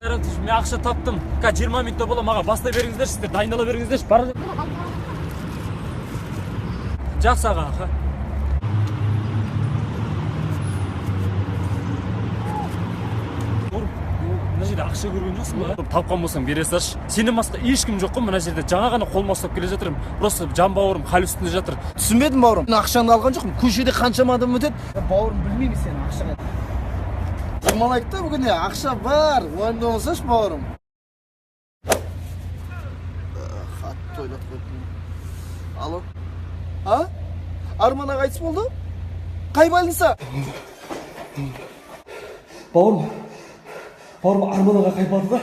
Мен ақша таптым. 20 минутта бола, маған бастай беріңіздер, сіздер дайындала беріңіздер. Бара жатыр. Жақсы аға. Мына жерде ақша көрген жоқсың ба? Тапқан болсаң бере салшы. Сенен басқа ешкім жоқ қой, мына жерде жаңа ғана қолыма ұстап келе жатырмын. Просто жан бауырым хал үстінде жатыр. Түсінбедім бауырым. Ақшаңды алған жоқпын. Көшеде қаншама адам өтеді. Бауырым білмеймін сені ақшаға. Құмалайық та бүгін ақша бар. Уайымда болсашы бауырым. Қатты ойлап қойдым. Алло. А? Арман аға қайтыс болды? Қай больница? Бауырым, Арман аға қай барды?